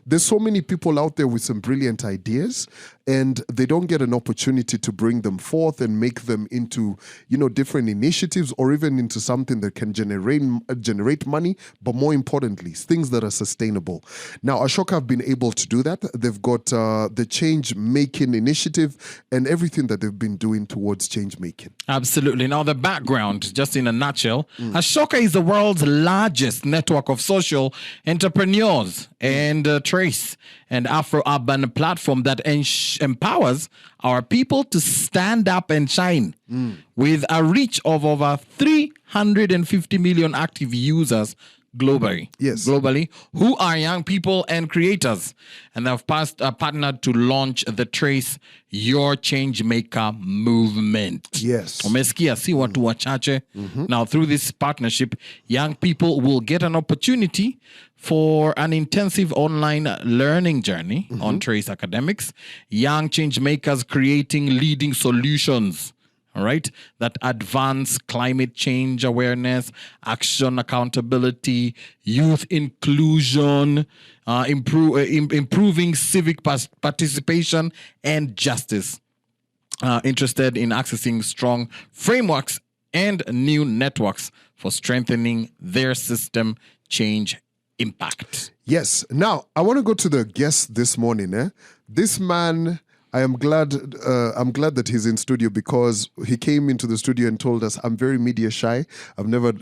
there's so many people out there with some brilliant ideas, and they don't get an opportunity to bring them forth and make them into, different initiatives or even into something that can generate money, but more importantly, things that are sustainable. Now, Ashoka have been able to do that. They've got the change-making initiative and everything that they've been doing towards change-making. Absolutely. Now, the background, just in a nutshell, Ashoka is the world's largest network of social entrepreneurs and trace and Afro-urban platform that empowers our people to stand up and shine. With a reach of over 350 million active users globally, who are young people and creators, and they've partnered to launch the Trace Your Changemaker movement. Yes. Umesikia si watu wachache. Now, through this partnership, young people will get an opportunity for an intensive online learning journey on Trace Academics. Young changemakers creating leading solutions, all right, that advance climate change awareness, action accountability, youth inclusion, improving civic participation and justice. Interested in accessing strong frameworks and new networks for strengthening their system change impact. Yes. Now, I want to go to the guest this morning. This man, I am glad that he's in studio, because he came into the studio and told us, I'm very media shy. I've never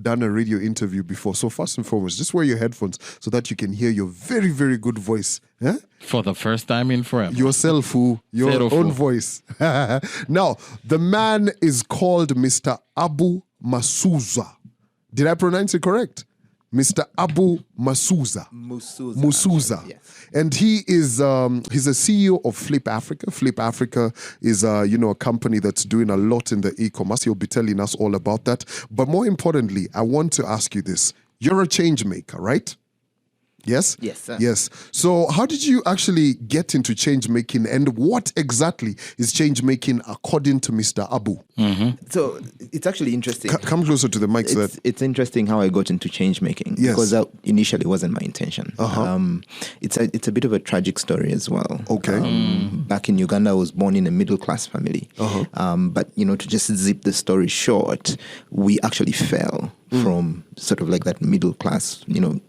done a radio interview before. So first and foremost, just wear your headphones so that you can hear your very, very good voice. For the first time in forever. Yourself, your own voice. Now, the man is called Mr. Abu Musuuza. Did I pronounce it correct? Mr. Abu Musuuza. Musuuza. Yes. And he is he's a CEO of Flip Africa. Flip Africa is a company that's doing a lot in the e-commerce. He'll be telling us all about that. But more importantly, I want to ask you this. You're a change maker, right? Yes? Yes, sir. Yes. So how did you actually get into change making, and what exactly is change making according to Mr. Abu? So it's actually interesting. Come closer to the mic. It's interesting how I got into change making, because that initially wasn't my intention. It's a bit of a tragic story as well. Okay. Back in Uganda, I was born in a middle class family. But to just zip the story short, we actually fell from sort of like that middle class,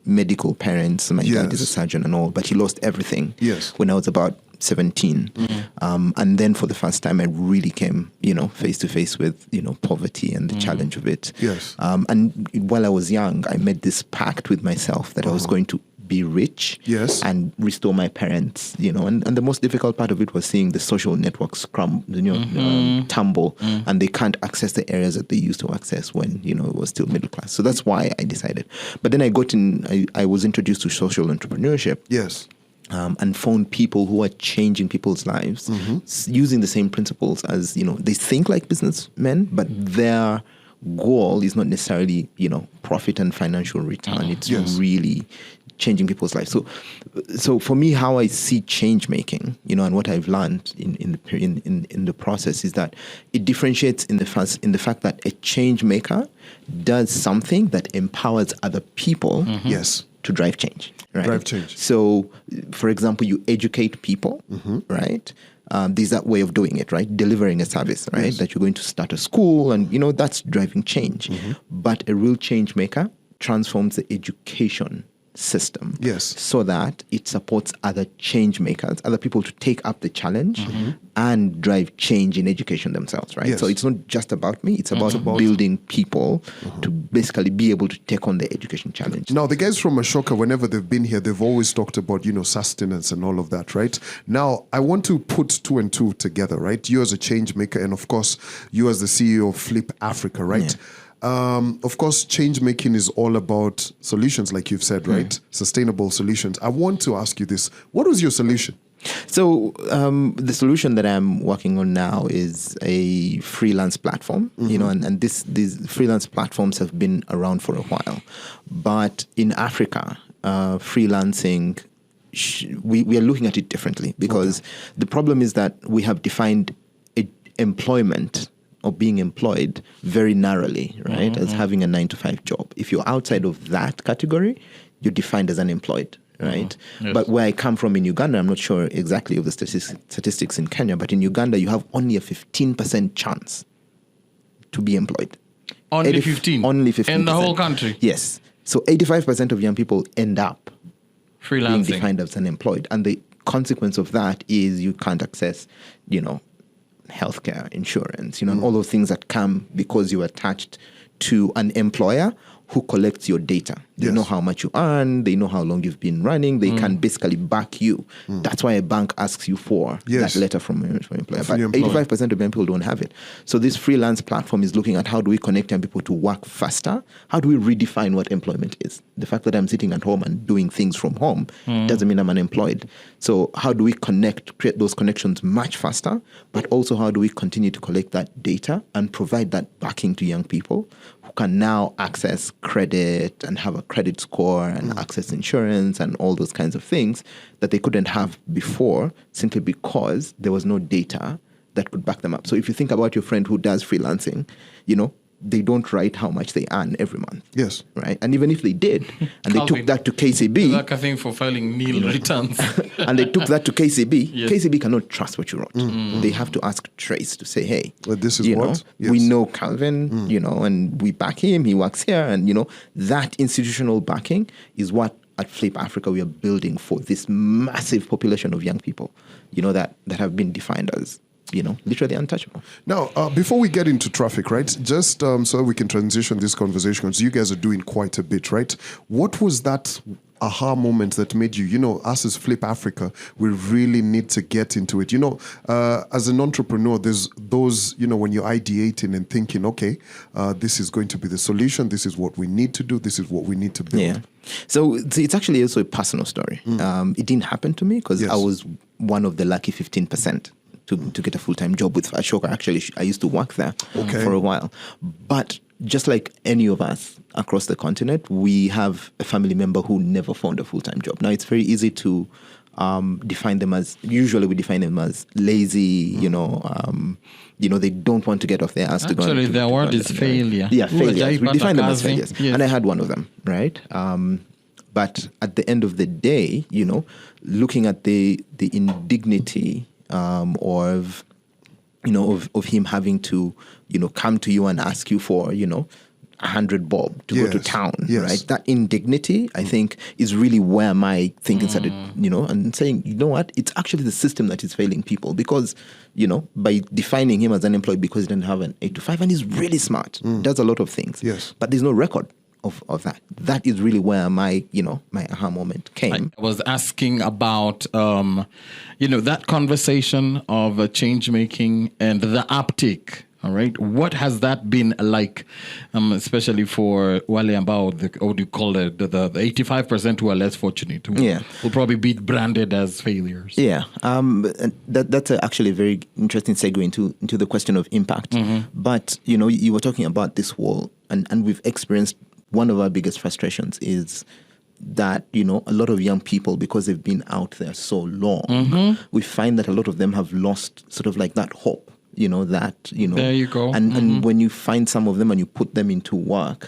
medical parents. My dad is a surgeon and all, but he lost everything when I was about 17. And then for the first time, I really came, face to face with, poverty and the challenge of it. Yes. And while I was young, I made this pact with myself that I was going to be rich and restore my parents, and the most difficult part of it was seeing the social networks tumble, and they can't access the areas that they used to access when, it was still middle class. So that's why I decided. But then I was introduced to social entrepreneurship. Yes. And found people who are changing people's lives using the same principles as, they think like businessmen, but their goal is not necessarily, profit and financial return. It's really changing people's lives. So for me, how I see change making, and what I've learned in the process is that it differentiates in the fact that a change maker does something that empowers other people to drive change. Right? Drive change. So, for example, you educate people, right? There's that way of doing it, right? Delivering a service, right? That you're going to start a school, and that's driving change. But a real change maker transforms the education system so that it supports other change makers, other people to take up the challenge and drive change in education themselves, right? So it's not just about me, it's about building people to basically be able to take on the education challenge. Now, the guys from Ashoka, whenever they've been here, they've always talked about, sustenance and all of that, right? Now, I want to put two and two together, right? You as a change maker, and of course, you as the CEO of Flip Africa, right? Of course, change making is all about solutions, like you've said, right? Sustainable solutions. I want to ask you this. What was your solution? So the solution that I'm working on now is a freelance platform, and these freelance platforms have been around for a while. But in Africa, freelancing, we are looking at it differently, because the problem is that we have defined employment or being employed very narrowly, right? As having a 9-to-5 job. If you're outside of that category, you're defined as unemployed, right? Yes. But where I come from in Uganda, I'm not sure exactly of the statistics in Kenya, but in Uganda, you have only a 15% chance to be employed. Only 15? Only 15%. In the whole country? Yes. So 85% of young people end up being Freelancing. defined as unemployed. And the consequence of that is you can't access, healthcare, insurance, and all those things that come because you're attached to an employer who collects your data. They know how much you earn. They know how long you've been running. They can basically back you. That's why a bank asks you for that letter from your employer. But 85% of young people don't have it. So this freelance platform is looking at how do we connect young people to work faster? How do we redefine what employment is? The fact that I'm sitting at home and doing things from home doesn't mean I'm unemployed. So how do we create those connections much faster? But also how do we continue to collect that data and provide that backing to young people who can now access credit and have a credit score and access insurance and all those kinds of things that they couldn't have before simply because there was no data that could back them up. So if you think about your friend who does freelancing, they don't write how much they earn every month. Yes. Right? And even if they did, and they took that to KCB. Like a thing for filing nil returns. And they took that to KCB. Yes. KCB cannot trust what you wrote. They have to ask Trace to say, hey, this is what? Yes. We know Calvin, and we back him. He works here. And, that institutional backing is what at Flip Africa we are building for this massive population of young people, that have been defined as literally untouchable. Now, before we get into traffic, right, just so we can transition this conversation, because you guys are doing quite a bit, right? What was that aha moment that made you, us as Flip Africa, we really need to get into it? As an entrepreneur, there's those, when you're ideating and thinking, okay, this is going to be the solution, this is what we need to do, this is what we need to build. Yeah. So it's actually also a personal story. It didn't happen to me because I was one of the lucky 15%. To get a full-time job with Ashoka. Actually, I used to work there for a while. But just like any of us across the continent, we have a family member who never found a full-time job. Now, it's very easy to define them as, usually we define them as lazy, they don't want to get off their ass to go. Actually, their word is failure. Yeah, failures. We define them as failures. Yes. And I had one of them, right? But at the end of the day, looking at the indignity of him having to, come to you and ask you for, 100 bob to go to town, right? That indignity, I think, is really where my thinking started, and saying, what? It's actually the system that is failing people because, by defining him as unemployed because he didn't have an 8 to 5 and he's really smart, does a lot of things. Yes. But there's no record of that. That is really where my aha moment came. I was asking about, that conversation of change making and the uptake. All right. What has that been like, especially for Wale Ambao, what do you call it, the 85% who are less fortunate, who will probably be branded as failures? Yeah. That's actually a very interesting segue into the question of impact. But, you were talking about this wall, and we've experienced one of our biggest frustrations is that, a lot of young people, because they've been out there so long, we find that a lot of them have lost sort of like that hope, there you go. And when you find some of them and you put them into work,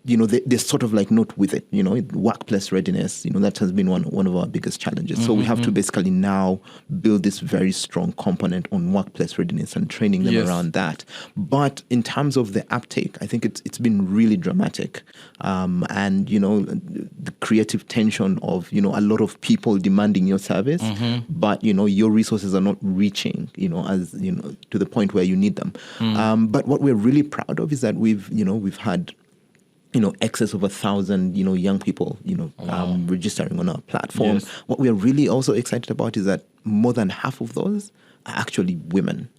they're sort of like not with it, workplace readiness, that has been one of our biggest challenges. So we have to basically now build this very strong component on workplace readiness and training them around that. But in terms of the uptake, I think it's been really dramatic. And, the creative tension of, a lot of people demanding your service, but, your resources are not reaching, as, to the point where you need them. But what we're really proud of is that we've had excess of 1,000, young people, registering on our platform. Yes. What we are really also excited about is that more than half of those are actually women,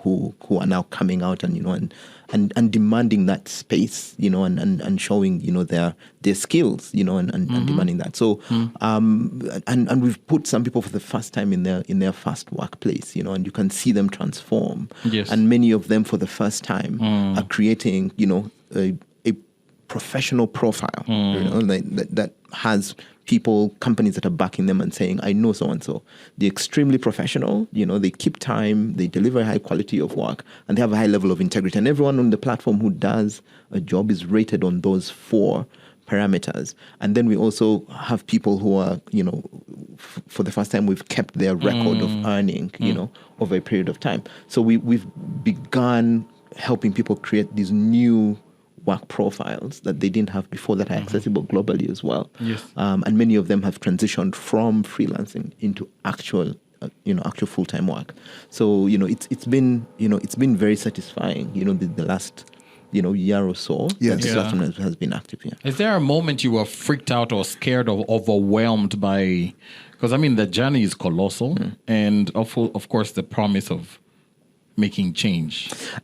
who are now coming out and demanding that space, and showing, their skills, and demanding that. So, and we've put some people for the first time in their first workplace, and you can see them transform. Yes. And many of them for the first time are creating, a professional profile, that has companies that are backing them and saying, I know so-and-so. They're extremely professional, they keep time, they deliver a high quality of work, and they have a high level of integrity. And everyone on the platform who does a job is rated on those 4 parameters. And then we also have people who are, for the first time, we've kept their record of earning, over a period of time. So we've begun helping people create these new work profiles that they didn't have before that are accessible globally as well. Yes. And many of them have transitioned from freelancing into actual full-time work. So, it's been very satisfying, the last, year or so that the platform has been active here. Is there a moment you were freaked out or scared or overwhelmed by, because the journey is colossal and of course the promise of making change?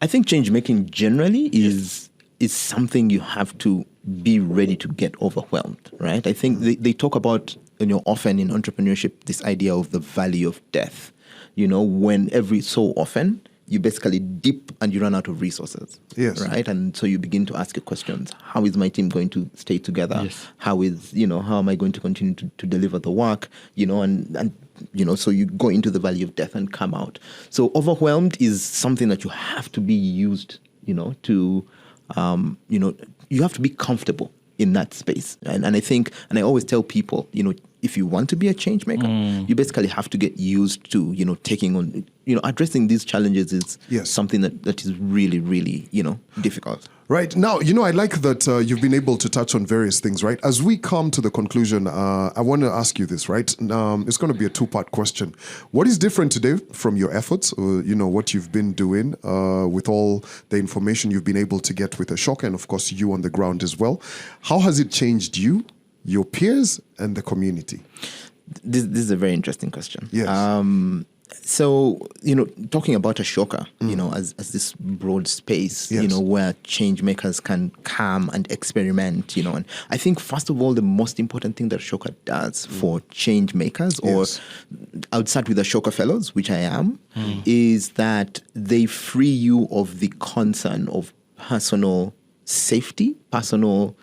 I think change making generally is something you have to be ready to get overwhelmed, right? I think they talk about, often in entrepreneurship, this idea of the valley of death, when every so often you basically dip and you run out of resources, right? And so you begin to ask your questions. How is my team going to stay together? Yes. How am I going to continue to deliver the work? And so you go into the valley of death and come out. So overwhelmed is something that you have to be used, to, you have to be comfortable in that space. And I think, and I always tell people, if you want to be a change maker, you basically have to get used to, taking on, addressing these challenges is something that is really, really, difficult. Right. Now, I like that you've been able to touch on various things, right? As we come to the conclusion, I want to ask you this, right? It's going to be a two-part question. What is different today from your efforts, what you've been doing with all the information you've been able to get with Ashoka and, of course, you on the ground as well? How has it changed you, your peers, and the community? This is a very interesting question. Yes. So, talking about Ashoka, as this broad space, where change makers can come and experiment, and I think, first of all, the most important thing that Ashoka does for change makers, or I would start with Ashoka Fellows, which I am, is that they free you of the concern of personal safety, personal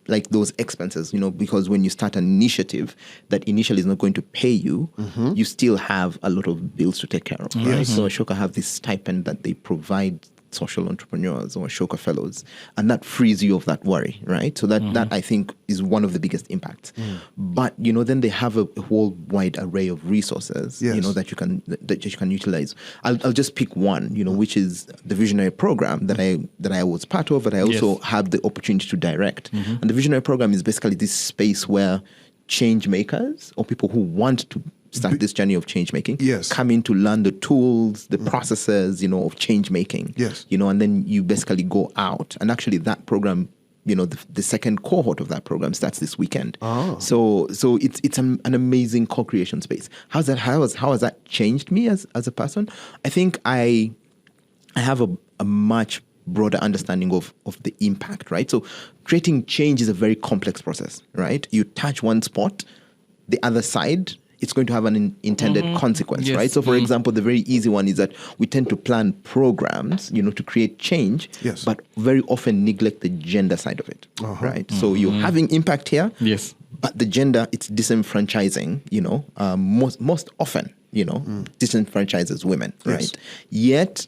like those expenses, because when you start an initiative that initially is not going to pay you, you still have a lot of bills to take care of. Right? So Ashoka have this stipend that they provide social entrepreneurs or Ashoka Fellows, and that frees you of that worry, right? So that I think is one of the biggest impacts. But then they have a whole wide array of resources, that you can utilize. I'll just pick one, which is the Visionary Program that I was part of, but I also had the opportunity to direct. And the Visionary Program is basically this space where change makers or people who want to start this journey of change making, come in to learn the tools, the processes, of change making, and then you basically go out. And actually that program, the second cohort of that program starts this weekend. So it's an amazing co-creation space. How has that changed me as a person? I think I have a much broader understanding of the impact, right? So creating change is a very complex process, right? You touch one spot, the other side, it's going to have an intended consequence, right? So, for example, the very easy one is that we tend to plan programs, to create change, but very often neglect the gender side of it, right? So you're having impact here, but the gender, it's disenfranchising, most often, disenfranchises women, right? Yet,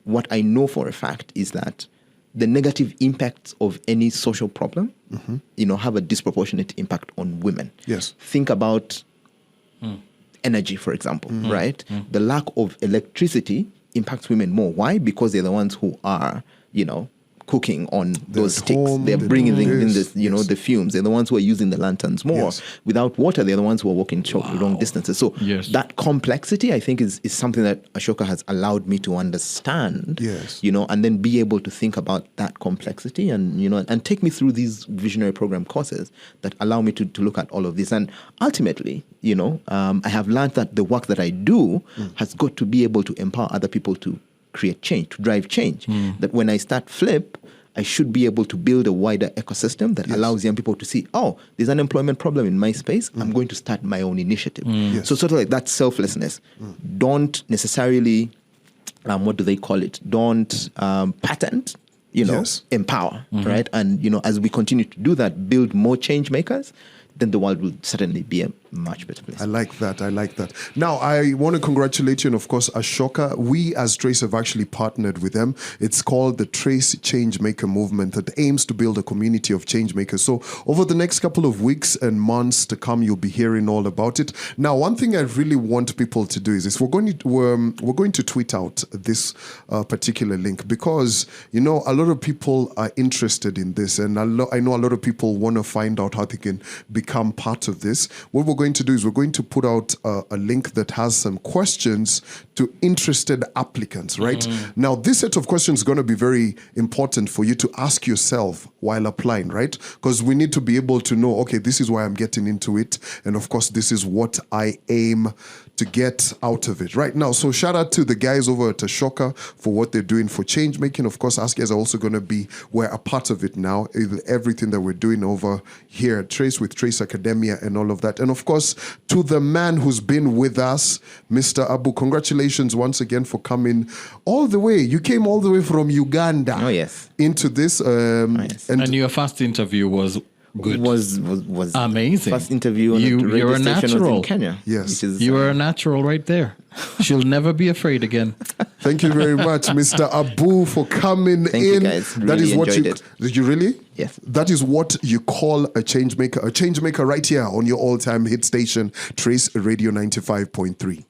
what I know for a fact is that the negative impacts of any social problem, have a disproportionate impact on women. Think about energy, for example, right? The lack of electricity impacts women more. Why? Because they're the ones who are, cooking on those sticks. They're bringing in this, the fumes. They're the ones who are using the lanterns more. Without water, they're the ones who are walking long distances. So that complexity, I think, is something that Ashoka has allowed me to understand, and then be able to think about that complexity and take me through these visionary program courses that allow me to look at all of this. And ultimately, I have learned that the work that I do has got to be able to empower other people to create change, to drive change. That when I start Flip, I should be able to build a wider ecosystem that allows young people to see, there's an employment problem in my space. I'm going to start my own initiative. So sort of like that selflessness. Don't necessarily, what do they call it? Don't patent, empower, right? And, as we continue to do that, build more change makers, then the world will certainly be a much better place. I like that. Now, I want to congratulate you, and of course, Ashoka. We as Trace have actually partnered with them. It's called the Trace Changemaker Movement that aims to build a community of changemakers. So over the next couple of weeks and months to come, you'll be hearing all about it. Now, one thing I really want people to do is this. We're going to tweet out this particular link because, you know, a lot of people are interested in this, and I know a lot of people want to find out how they can become part of this. What we're going to do is we're going to put out a link that has some questions to interested applicants, right? Now, this set of questions is going to be very important for you to ask yourself while applying, right? Because we need to be able to know, okay, this is why I'm getting into it. And of course, this is what I aim to get out of it right now. So shout out to the guys over at Ashoka for what they're doing for change making. Of course, us guys are also going to be, we're a part of it now. Everything that we're doing over here at Trace with Trace Academia and all of that. And of course, to the man who's been with us, Mr. Abu, congratulations once again for coming all the way. You came all the way from Uganda. Oh, yes. Into this. Yes. And your first interview was good. Was amazing. First interview on the radio station was in Kenya. Yes. You were a natural right there. She'll never be afraid again. Thank you very much, Mr. Abu, for coming Thank in. you guys. Really That is what enjoyed you it. did you really? Yes. That is what you call a change maker. A change maker right here on your all-time hit station, Trace Radio 95.3.